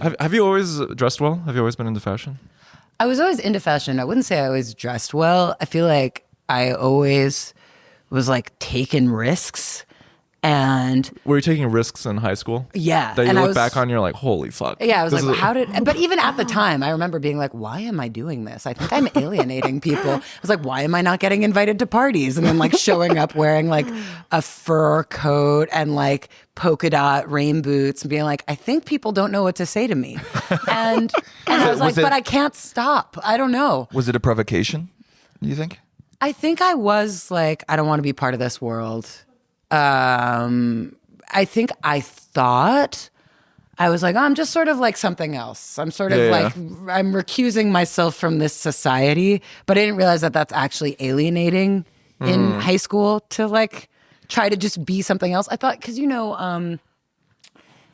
Have you always dressed well? Have you always been into fashion? I was always into fashion. I wouldn't say I always dressed well. I feel like I always was like taking risks. And were you taking risks in high school? Yeah. That you look back on, you're like, holy fuck. Yeah, I was like, but even at the time, I remember being like, why am I doing this? I think I'm alienating people. I was like, why am I not getting invited to parties? And then like showing up wearing like a fur coat and like polka dot rain boots and being like, I think people don't know what to say to me. And I was like, but I can't stop. I don't know. Was it a provocation, you think? I think I was like, I don't want to be part of this world. I think I thought I was like, oh, I'm just sort of like something else. I'm sort of I'm recusing myself from this society, but I didn't realize that that's actually alienating in high school to like try to just be something else. I thought, because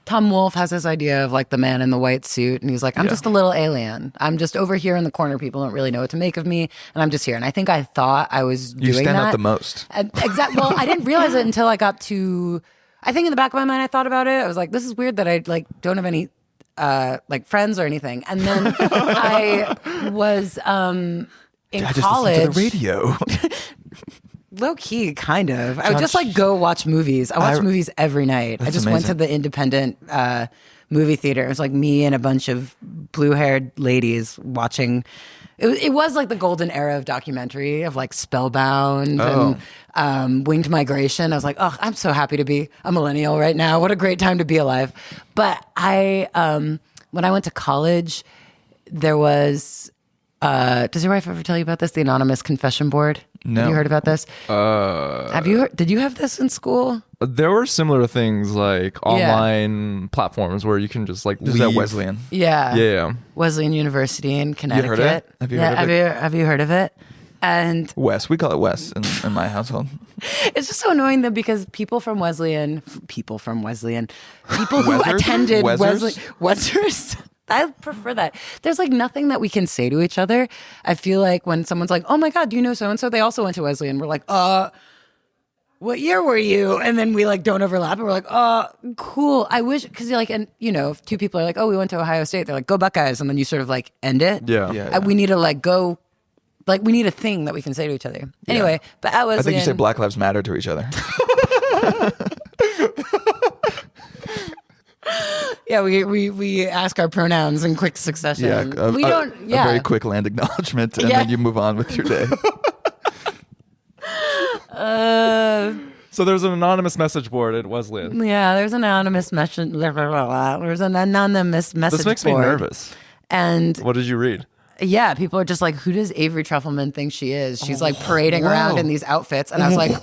Tom Wolfe has this idea of like the man in the white suit, and he's like, I'm just a little alien. I'm just over here in the corner. People don't really know what to make of me, and I'm just here. And I think I thought I was doing that. You stand out the most. Exactly. Well, I didn't realize it until I got to. I think in the back of my mind, I thought about it. I was like, this is weird that I like don't have any like friends or anything. And then I was in college. I just listened to the radio. Low key, kind of. I would just like go watch movies. I watch movies every night. I just went to the independent movie theater. It was like me and a bunch of blue-haired ladies watching. It was like the golden era of documentary of like Spellbound and Winged Migration. I was like, oh, I'm so happy to be a millennial right now. What a great time to be alive. But I, when I went to college, there was. Does your wife ever tell you about this? The anonymous confession board. No. Have you heard about this? Have you? Did you have this in school? There were similar things like online platforms where you can just like leave. Is that Wesleyan? Yeah. Wesleyan University in Connecticut. You heard of it? Have you heard of it? Have you heard of it? And Wes, we call it Wes in my household. It's just so annoying though because people who attended Wesleyan. I prefer that. There's like nothing that we can say to each other. I feel like when someone's like, oh my God, do you know so-and-so? They also went to Wesleyan. We're like, what year were you? And then we like don't overlap. And we're like, cool. I wish, because you're like, and you know, if two people are like, oh, we went to Ohio State. They're like, go Buckeyes. And then you sort of like end it. Yeah. We need to like go, like we need a thing that we can say to each other. Anyway, but at Wesleyan. I think you say Black Lives Matter to each other. Yeah, we ask our pronouns in quick succession. A very quick land acknowledgement, and then you move on with your day. So there's an anonymous message board at Wesleyan. Yeah, there's an anonymous message. There's an anonymous message board. This makes me nervous. And what did you read? Yeah, people are just like, who does Avery Trufelman think she is? She's like parading around in these outfits. And I was like,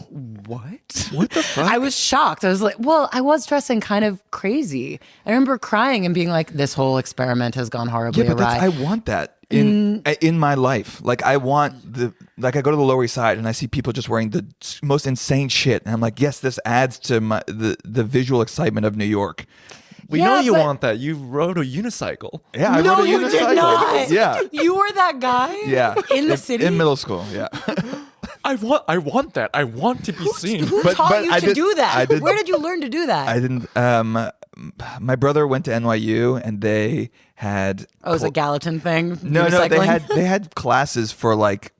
what? What the fuck? I was shocked. I was like, well, I was dressing kind of crazy. I remember crying and being like, this whole experiment has gone horribly awry. I want that in my life. Like I want I go to the Lower East Side and I see people just wearing the most insane shit. And I'm like, yes, this adds to the visual excitement of New York. We know you want that. You rode a unicycle. Yeah, I rode a unicycle. Did not. Yeah. You were that guy? Yeah. In the city? In middle school, yeah. I want that. I want to be seen. Who taught you to do that? Where did you learn to do that? I didn't. My brother went to NYU and they had. Oh, it was a Gallatin thing? No, they had classes for like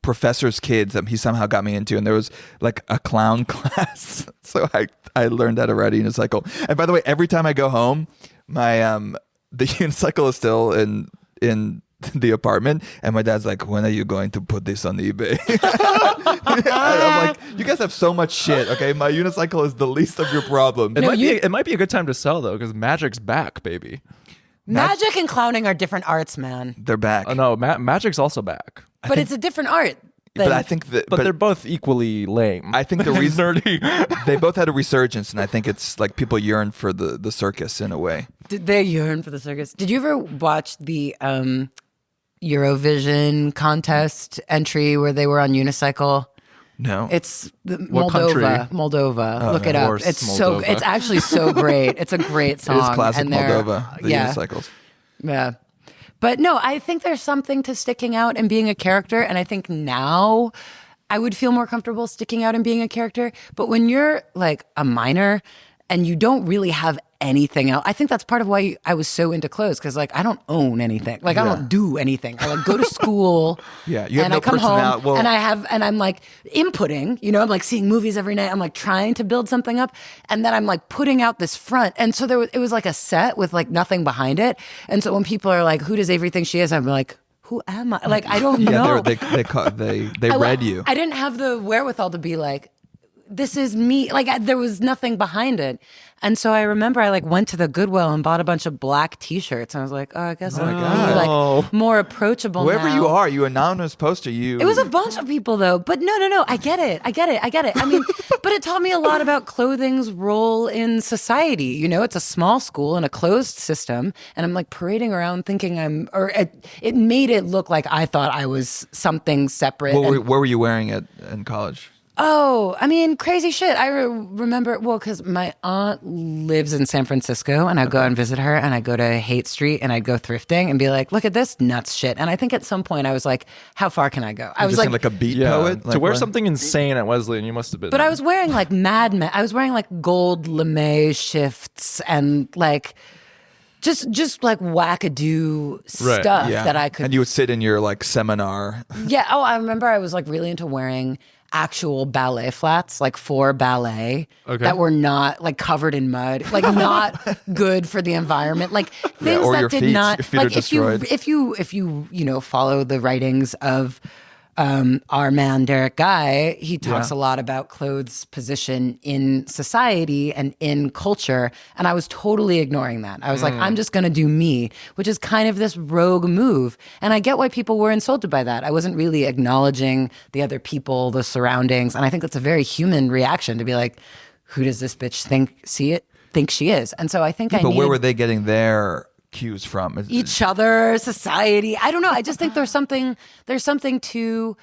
professor's kids that he somehow got me into, and there was like a clown class. So I learned how to ride a unicycle. And by the way, every time I go home, my the unicycle is still in the apartment, and my dad's like, when are you going to put this on eBay? I'm like, you guys have so much shit. Okay, my unicycle is the least of your problems. It might be a good time to sell though, because magic's back, baby. Magic and clowning are different arts, man. They're back. Oh no, magic's also back. But it's a different art. But I think that, but they're both equally lame. I think the reason they both had a resurgence, and I think it's like people yearn for the circus in a way. Did they yearn for the circus? Did you ever watch the Eurovision contest entry where they were on unicycle? No, it's Moldova. Look it up. It's Moldova. So it's actually so great. It's a great song. It is classic Moldova. The unicycles. Yeah. But no, I think there's something to sticking out and being a character. And I think now I would feel more comfortable sticking out and being a character. But when you're like a minor and you don't really have anything else. I think that's part of why I was so into clothes, because like I don't own anything. Like I don't do anything. I like go to school. Yeah, you have and no I come personality. home and I'm like inputting. You know, I'm like seeing movies every night. I'm like trying to build something up, and then I'm like putting out this front. And so it was like a set with like nothing behind it. And so when people are like, "Who does Avery think she is?" I'm like, who am I? Like, I don't know. They read you. I didn't have the wherewithal to be like, this is me. Like, there was nothing behind it. And so I remember I like went to the Goodwill and bought a bunch of black T-shirts. And I was like, oh, I guess I'm like more approachable Whoever now. you are, you anonymous poster. It was a bunch of people though. But no. I get it. I mean, but it taught me a lot about clothing's role in society. You know, it's a small school in a closed system. And I'm like parading around thinking it made it look like I thought I was something separate. What were you wearing in college? Oh, I mean, crazy shit. I remember, because my aunt lives in San Francisco, and I'd go and visit her, and I'd go to Haight Street, and I'd go thrifting and be like, look at this nuts shit. And I think at some point I was like, how far can I go? I was like a beat poet? To wear something insane at Wesleyan, you must have been. But I was wearing like Mad Men. I was wearing like gold lame shifts and like just like wackadoo stuff that I could. And you would sit in your like seminar. Yeah. Oh, I remember I was like really into wearing actual ballet flats, like for ballet, that were not like covered in mud, like not good for the environment, like things or that your did feet, not your feet like are destroyed. if you follow the writings of our man Derek Guy, he talks a lot about clothes' position in society and in culture, and I was totally ignoring that. I was like, I'm just going to do me, which is kind of this rogue move, and I get why people were insulted by that. I wasn't really acknowledging the other people, the surroundings, and I think that's a very human reaction to be like, who does this bitch think she is? And so I think But where were they getting their cues from? Each other, society. I don't know. I just think there's something to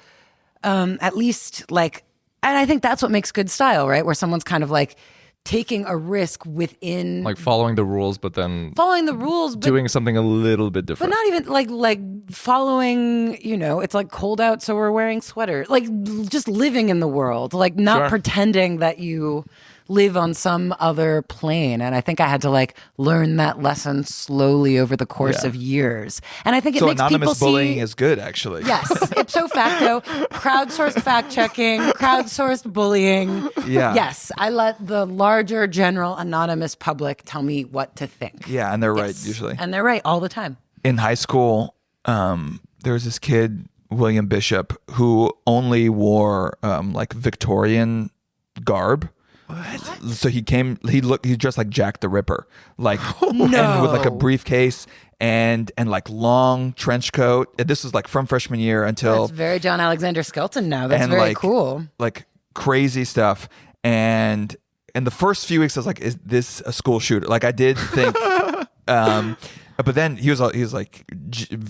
at least like, and I think that's what makes good style, right? Where someone's kind of like taking a risk within, like following the rules, but doing something a little bit different. But not even like following, it's like cold out, so we're wearing sweaters. Like just living in the world, like not pretending that you live on some other plane. And I think I had to like learn that lesson slowly over the course of years. And I think it makes people see... anonymous bullying is good, actually. Yes. Ipso facto, crowdsourced fact-checking, crowdsourced bullying. Yeah. Yes. I let the larger general anonymous public tell me what to think. Yeah, and they're right, usually. And they're right all the time. In high school, there was this kid, William Bishop, who only wore like Victorian garb. What? So he dressed like Jack the Ripper, like and with like a briefcase and like long trench coat. And this was like from freshman year until that's very John Alexander Skelton now. That's very cool. Like crazy stuff. And in the first few weeks, I was like, "Is this a school shooter?" Like I did think. But then he was like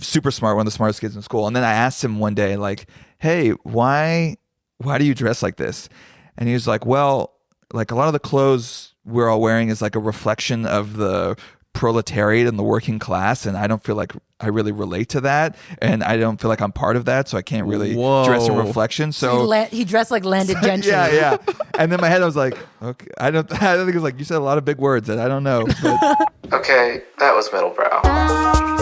super smart, one of the smartest kids in school. And then I asked him one day, like, "Hey, why do you dress like this?" And he was like, "Well, like a lot of the clothes we're all wearing is like a reflection of the proletariat and the working class, and I don't feel like I really relate to that, and I don't feel like I'm part of that, so I can't really dress in reflection." So he dressed like landed gentry. Yeah. And then my head, I was like, okay, I don't think it was like, you said a lot of big words that I don't know. But. Okay, that was Middlebrow.